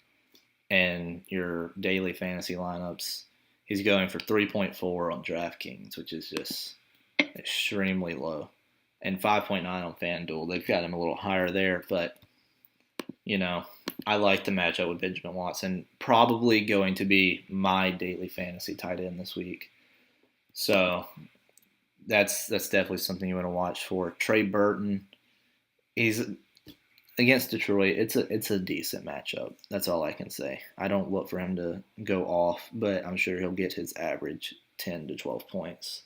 and your daily fantasy lineups. He's going for 3.4 on DraftKings, which is just extremely low, and 5.9 on FanDuel. They've got him a little higher there, but I like the matchup with Benjamin Watson. Probably going to be my daily fantasy tight end this week. So that's definitely something you want to watch for. Trey Burton, he's against Detroit. It's a decent matchup. That's all I can say. I don't look for him to go off, but I'm sure he'll get his average 10 to 12 points.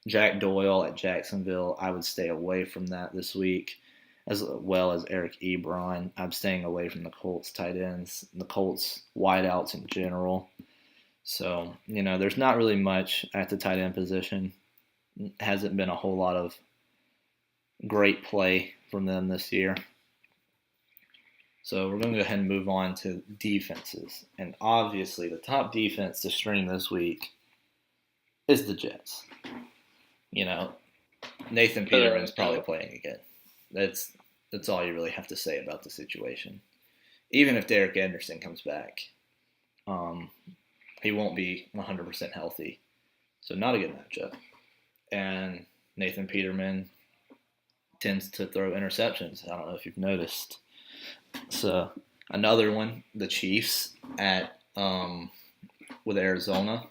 Jack Doyle at Jacksonville, I would stay away from that this week, as well as Eric Ebron. I'm staying away from the Colts tight ends, the Colts wideouts in general. So, there's not really much at the tight end position. Hasn't been a whole lot of great play from them this year. So we're going to go ahead and move on to defenses. And obviously the top defense to stream this week is the Jets. Nathan Peterman's probably playing again. That's all you really have to say about the situation. Even if Derek Anderson comes back, he won't be 100% healthy. So not a good matchup. And Nathan Peterman tends to throw interceptions. I don't know if you've noticed. So another one, the Chiefs at with Arizona.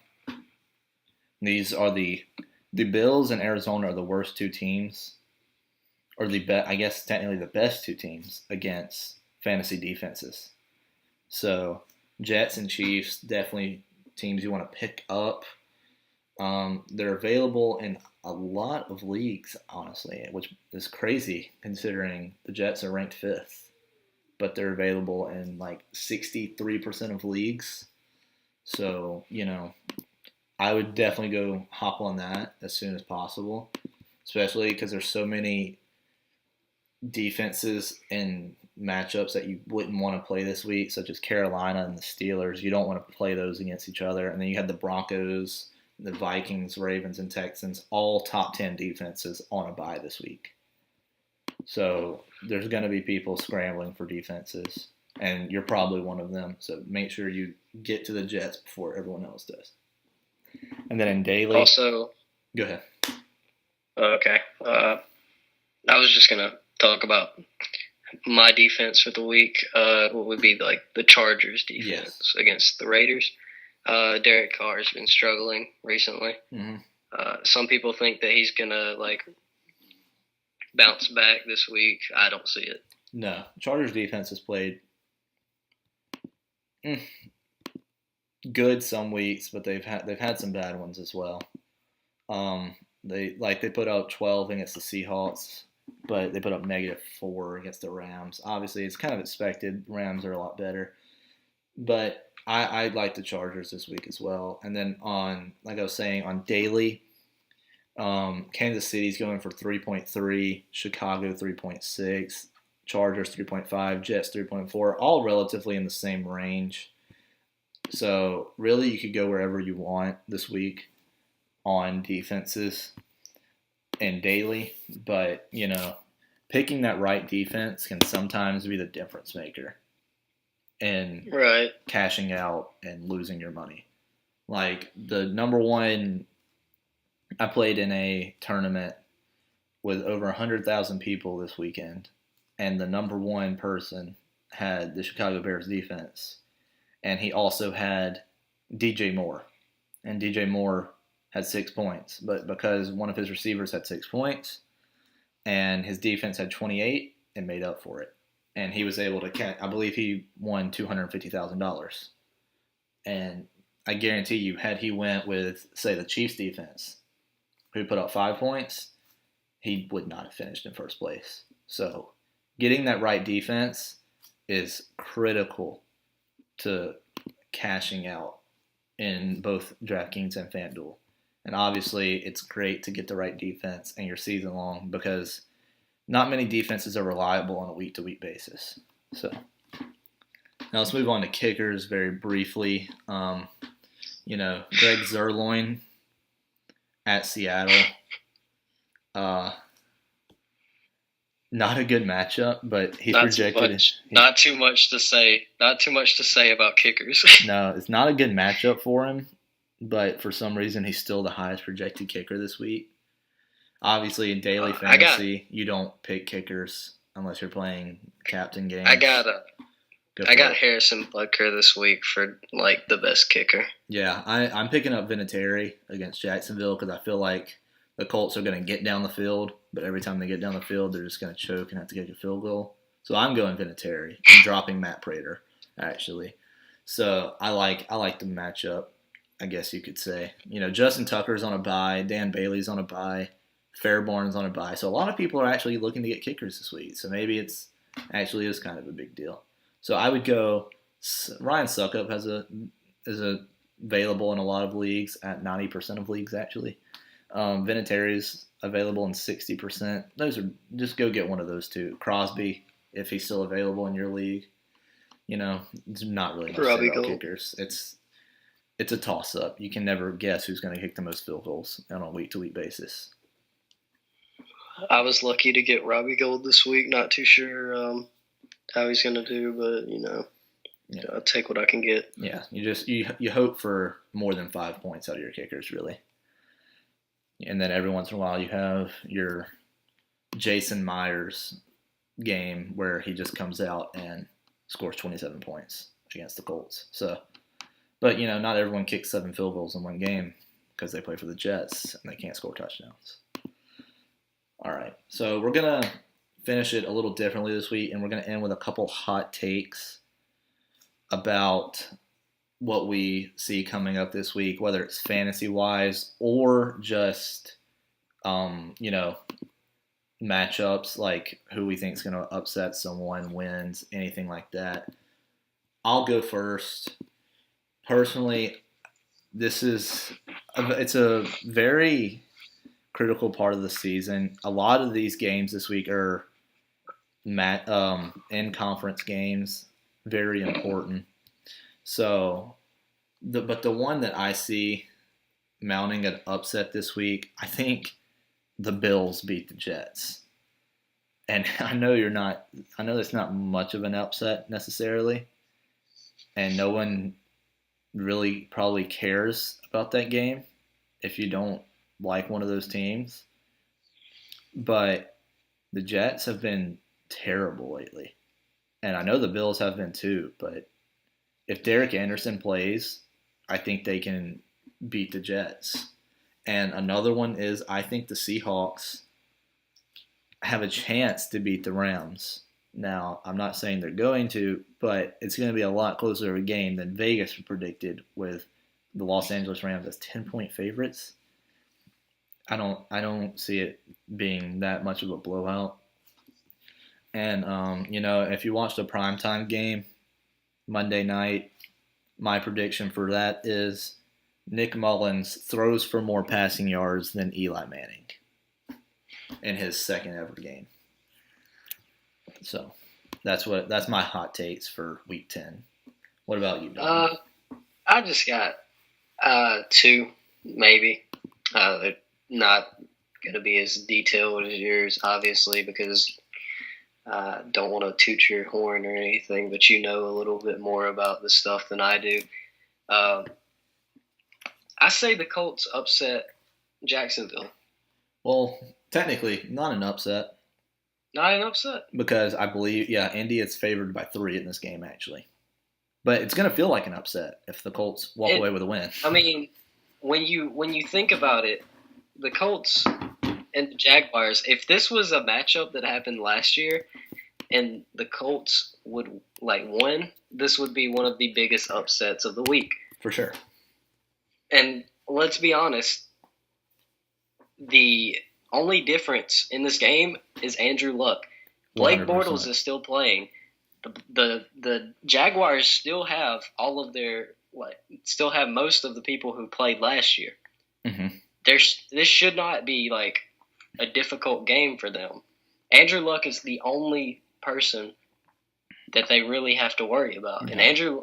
These are the Bills and Arizona are the worst two teams, or I guess technically the best two teams against fantasy defenses. So Jets and Chiefs, definitely teams you want to pick up. They're available in a lot of leagues, honestly, which is crazy considering the Jets are ranked 5th, but they're available in like 63% of leagues. So, I would definitely go hop on that as soon as possible, especially because there's so many defenses and matchups that you wouldn't want to play this week, such as Carolina and the Steelers. You don't want to play those against each other. And then you have the Broncos, the Vikings, Ravens, and Texans, all top 10 defenses on a bye this week. So there's going to be people scrambling for defenses, and you're probably one of them. So make sure you get to the Jets before everyone else does. And then in daily... Also... Go ahead. Okay. I was just going to talk about my defense for the week. What would be like the Chargers defense against the Raiders. Derek Carr has been struggling recently. Mm-hmm. Some people think that he's going to bounce back this week. I don't see it. No. Chargers defense has played good some weeks, but they've had some bad ones as well. They put out 12 against the Seahawks, but they put up -4 against the Rams. Obviously, it's kind of expected. Rams are a lot better, but I like the Chargers this week as well. And then like I was saying, on daily, Kansas City's going for 3.3, Chicago 3.6, Chargers 3.5, Jets 3.4, all relatively in the same range. So really, you could go wherever you want this week on defenses and daily, but picking that right defense can sometimes be the difference maker in cashing out and losing your money. Like the number one, I played in a tournament with over 100,000 people this weekend, and the number one person had the Chicago Bears defense, and he also had DJ Moore, and DJ Moore had 6 points, but because one of his receivers had 6 points and his defense had 28, it made up for it. And he was able to catch, I believe he won $250,000. And I guarantee you, had he went with, say, the Chiefs defense, who put up 5 points, he would not have finished in first place. So getting that right defense is critical to cashing out in both DraftKings and FanDuel. And obviously, it's great to get the right defense in your season long because not many defenses are reliable on a week-to-week basis. So Now let's move on to kickers very briefly. Greg Zerloin at Seattle. Not a good matchup, but he's projected. Not too much to say. Not too much to say about kickers. No, it's not a good matchup for him, but for some reason he's still the highest projected kicker this week. Obviously, in daily fantasy, you don't pick kickers unless you're playing captain games. I got Harrison Butker this week for the best kicker. Yeah, I'm picking up Vinatieri against Jacksonville because I feel like the Colts are going to get down the field, but every time they get down the field, they're just going to choke and have to kick a field goal. So I'm going Vinatieri. I'm dropping Matt Prater, actually. So I like the matchup, I guess you could say. Justin Tucker's on a bye. Dan Bailey's on a bye. Fairbairn's on a bye. So a lot of people are actually looking to get kickers this week. So maybe it's actually is kind of a big deal. So I would go Ryan Suckup is available in a lot of leagues at 90% of leagues, actually. Vinatieri's available in 60%. Those are just go get one of those two. Crosby, if he's still available in your league. It's not really much about kickers. It's a toss up. You can never guess who's going to kick the most field goals on a week to week basis. I was lucky to get Robbie Gould this week. Not too sure how he's going to do, but I'll take what I can get. Yeah, you hope for more than 5 points out of your kickers, really. And then every once in a while you have your Jason Myers game where he just comes out and scores 27 points against the Colts. So, but not everyone kicks 7 field goals in one game because they play for the Jets and they can't score touchdowns. All right, so we're gonna finish it a little differently this week, and we're gonna end with a couple hot takes about what we see coming up this week, whether it's fantasy-wise or just, matchups, like who we think is going to upset someone, wins, anything like that. I'll go first. Personally, it's a very critical part of the season. A lot of these games this week are in-conference games, very important. So, but the one that I see mounting an upset this week, I think the Bills beat the Jets. And I know that's not much of an upset necessarily. And no one really probably cares about that game if you don't like one of those teams. But the Jets have been terrible lately. And I know the Bills have been too, but if Derek Anderson plays, I think they can beat the Jets. And another one is I think the Seahawks have a chance to beat the Rams. Now, I'm not saying they're going to, but it's going to be a lot closer of a game than Vegas predicted with the Los Angeles Rams as 10-point favorites. I don't see it being that much of a blowout. And, if you watched a primetime game Monday night, my prediction for that is Nick Mullins throws for more passing yards than Eli Manning in his second ever game. So that's my hot takes for Week 10. What about you, Dalton? I just got 2, maybe. They're not going to be as detailed as yours, obviously, because don't want to toot your horn or anything, but you know a little bit more about this stuff than I do. I say the Colts upset Jacksonville. Well, technically, not an upset. Not an upset? Because I believe, Indy is favored by 3 in this game, actually. But it's going to feel like an upset if the Colts walk away with a win. I mean, when you think about it, the Colts and the Jaguars, if this was a matchup that happened last year and the Colts would win, this would be one of the biggest upsets of the week. For sure. And let's be honest, the only difference in this game is Andrew Luck. Blake 100%. Bortles is still playing. The Jaguars still have all of their still have most of the people who played last year. Mm-hmm. This should not be a difficult game for them. Andrew Luck is the only person that they really have to worry about. Yeah. And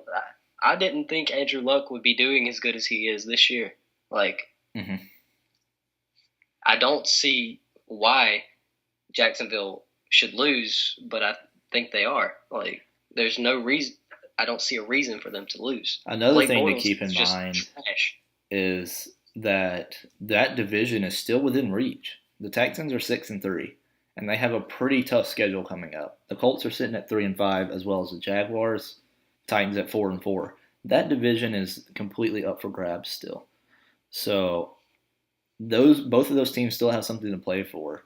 I didn't think Andrew Luck would be doing as good as he is this year. Like, I don't see why Jacksonville should lose, but I think they are. Like, there's no reason. I don't see a reason for them to lose. Another thing to keep in mind is that division is still within reach. The Texans are 6-3, and they have a pretty tough schedule coming up. The Colts are sitting at 3-5, as well as the Jaguars. Titans at 4-4. That division is completely up for grabs still. So both of those teams still have something to play for.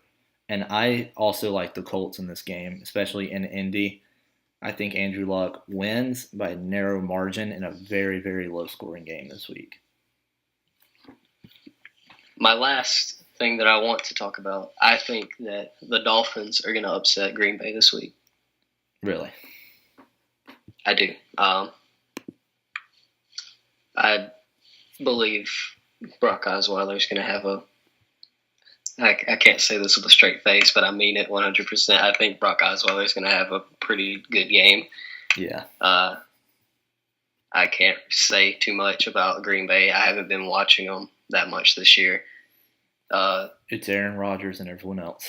And I also like the Colts in this game, especially in Indy. I think Andrew Luck wins by a narrow margin in a very, very low-scoring game this week. My last thing that I want to talk about, I think that the Dolphins are going to upset Green Bay this week. Really? I do. I believe Brock Osweiler is going to have I can't say this with a straight face, but I mean it 100%. I think Brock Osweiler is going to have a pretty good game. Yeah. I can't say too much about Green Bay. I haven't been watching them that much this year. It's Aaron Rodgers and everyone else.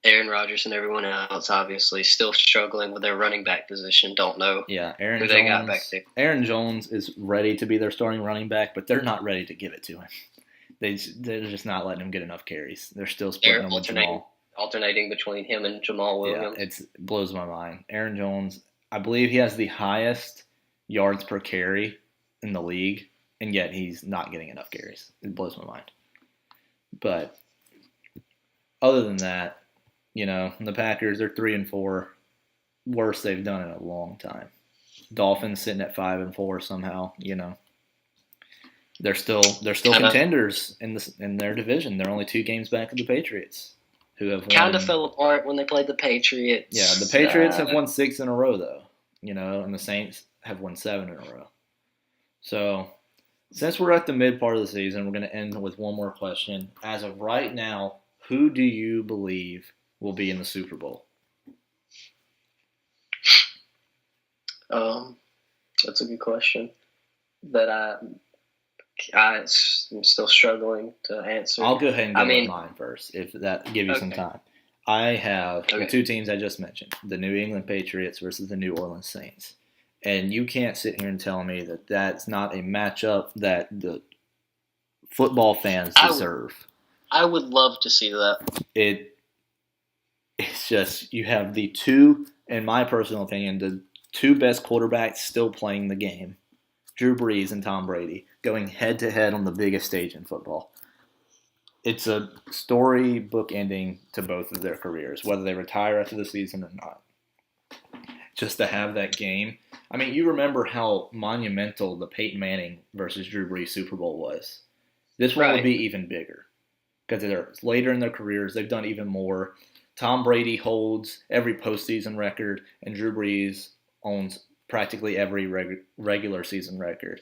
Aaron Rodgers and everyone else, obviously, still struggling with their running back position. Don't know who they got back there. Aaron Jones is ready to be their starting running back, but they're not ready to give it to him. They're just not letting him get enough carries. They're still splitting him with Jamal. Alternating between him and Jamal Williams. Yeah, it blows my mind. Aaron Jones, I believe he has the highest yards per carry in the league, and yet he's not getting enough carries. It blows my mind. But other than that, the Packers, they're 3-4. Worst they've done in a long time. Dolphins sitting at 5-4 somehow, They're still contenders in their division. They're only 2 games back of the Patriots, who have kind of fell apart when they played the Patriots. Yeah, the Patriots have won 6 in a row though, and the Saints have won 7 in a row. So, since we're at the mid part of the season, we're going to end with one more question. As of right now, who do you believe will be in the Super Bowl? That's a good question that I'm still struggling to answer. I'll go ahead and go with mine first, if that gives you some time. I have the 2 teams I just mentioned, the New England Patriots versus the New Orleans Saints. And you can't sit here and tell me that that's not a matchup that the football fans deserve. I would love to see that. It's just, you have the 2, in my personal opinion, the 2 best quarterbacks still playing the game. Drew Brees and Tom Brady going head-to-head on the biggest stage in football. It's a storybook ending to both of their careers, whether they retire after the season or not. Just to have that game. I mean, you remember how monumental the Peyton Manning versus Drew Brees Super Bowl was. This one would be even bigger because they're later in their careers. They've done even more. Tom Brady holds every postseason record, and Drew Brees owns practically every regular season record.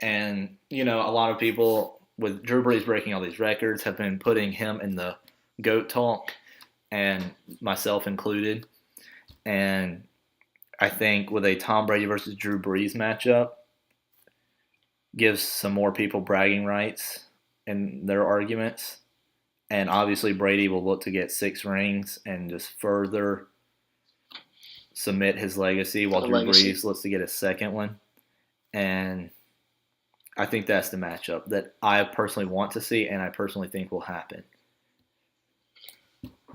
And, a lot of people, with Drew Brees breaking all these records, have been putting him in the GOAT talk, and myself included. And I think with a Tom Brady versus Drew Brees matchup, gives some more people bragging rights in their arguments. And obviously Brady will look to get 6 rings and just further submit his legacy, while Drew Brees looks to get his 2nd one. And I think that's the matchup that I personally want to see and I personally think will happen.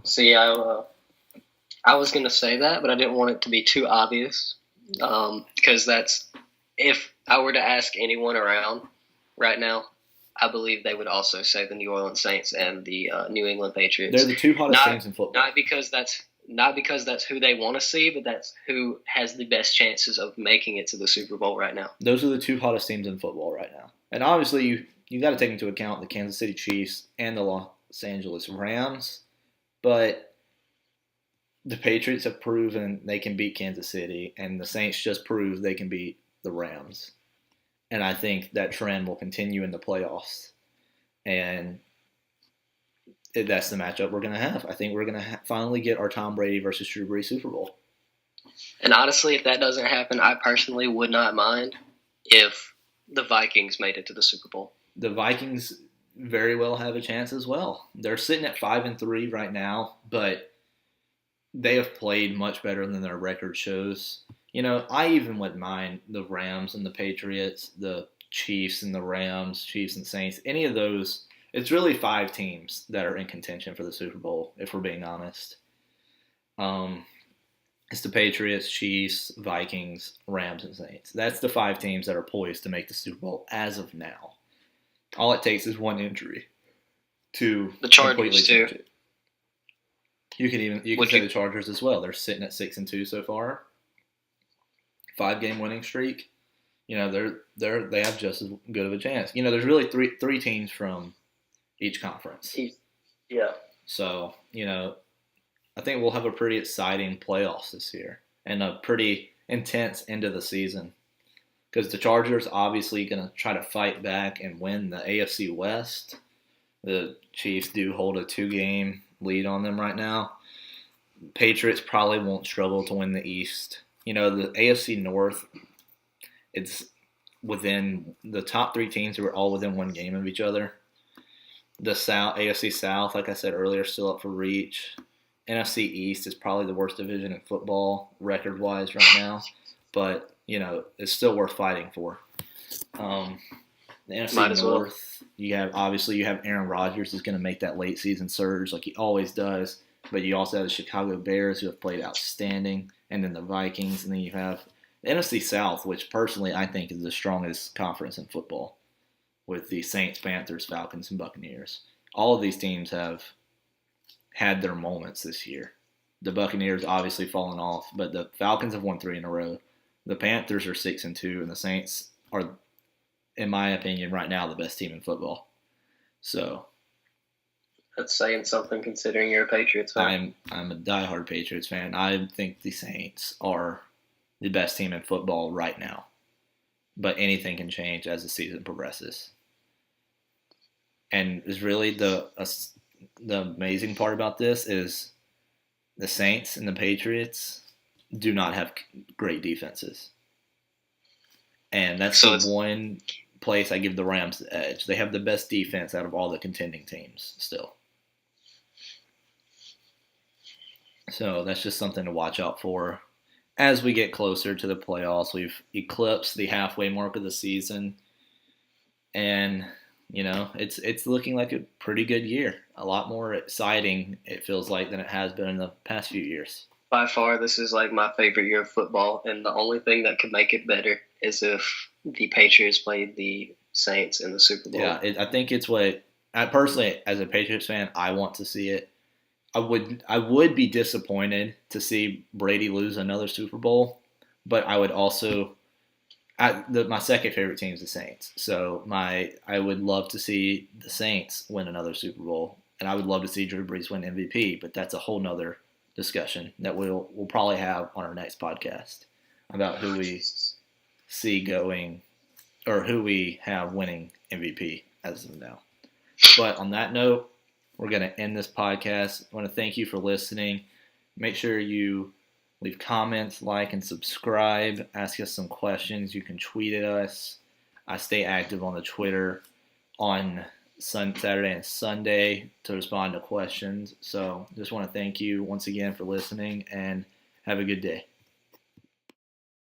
See, I was going to say that, but I didn't want it to be too obvious because if I were to ask anyone around right now, I believe they would also say the New Orleans Saints and the New England Patriots. They're the 2 hottest teams in football. Not because that's who they want to see, but that's who has the best chances of making it to the Super Bowl right now. Those are the 2 hottest teams in football right now. And obviously you got to take into account the Kansas City Chiefs and the Los Angeles Rams, but the Patriots have proven they can beat Kansas City, and the Saints just proved they can beat the Rams. And I think that trend will continue in the playoffs. And that's the matchup we're going to have. I think we're going to finally get our Tom Brady versus Drew Brees Super Bowl. And honestly, if that doesn't happen, I personally would not mind if the Vikings made it to the Super Bowl. The Vikings very well have a chance as well. They're sitting at 5-3 right now, but they have played much better than their record shows. I even wouldn't mind the Rams and the Patriots, the Chiefs and the Rams, Chiefs and Saints, any of those. It's really 5 teams that are in contention for the Super Bowl, if we're being honest. It's the Patriots, Chiefs, Vikings, Rams, and Saints. That's the 5 teams that are poised to make the Super Bowl as of now. All it takes is one injury to the Chargers completely change too. it. You can say the Chargers as well. They're sitting at 6-2 so far. 5-game winning streak. They have just as good of a chance. There's really three teams from each conference. Yeah. So I think we'll have a pretty exciting playoffs this year and a pretty intense end of the season. Because the Chargers obviously going to try to fight back and win the AFC West. The Chiefs do hold a 2-game lead on them right now. Patriots probably won't struggle to win the East. The AFC North, it's within the top 3 teams who are all within 1 game of each other. The AFC South, like I said earlier, still up for reach. NFC East is probably the worst division in football record-wise right now. But, it's still worth fighting for. The NFC North, you have Aaron Rodgers who's going to make that late season surge like he always does. But you also have the Chicago Bears who have played outstanding, and then the Vikings, and then you have the NFC South, which personally I think is the strongest conference in football, with the Saints, Panthers, Falcons, and Buccaneers. All of these teams have had their moments this year. The Buccaneers obviously fallen off, but the Falcons have won 3 in a row. The Panthers are 6-2, and the Saints are, in my opinion, right now the best team in football. So that's saying something considering you're a Patriots fan. I'm a diehard Patriots fan. I think the Saints are the best team in football right now. But anything can change as the season progresses. And is really the amazing part about this is the Saints and the Patriots do not have great defenses. And that's the one place I give the Rams the edge. They have the best defense out of all the contending teams still. So that's just something to watch out for. As we get closer to the playoffs, we've eclipsed the halfway mark of the season. And, it's looking like a pretty good year. A lot more exciting, it feels like, than it has been in the past few years. By far, this is like my favorite year of football, and the only thing that could make it better is if the Patriots played the Saints in the Super Bowl. Yeah, I think it's what I personally, as a Patriots fan, I want to see it. I would be disappointed to see Brady lose another Super Bowl, but I would also my second favorite team is the Saints. So I would love to see the Saints win another Super Bowl, and I would love to see Drew Brees win MVP. But that's a whole nother discussion that we'll probably have on our next podcast about who we see going or who we have winning MVP as of now. But on that note, we're going to end this podcast. I want to thank you for listening. Make sure you leave comments, like, and subscribe. Ask us some questions. You can tweet at us. I stay active on the Twitter on Saturday and Sunday to respond to questions. So just want to thank you once again for listening, and have a good day.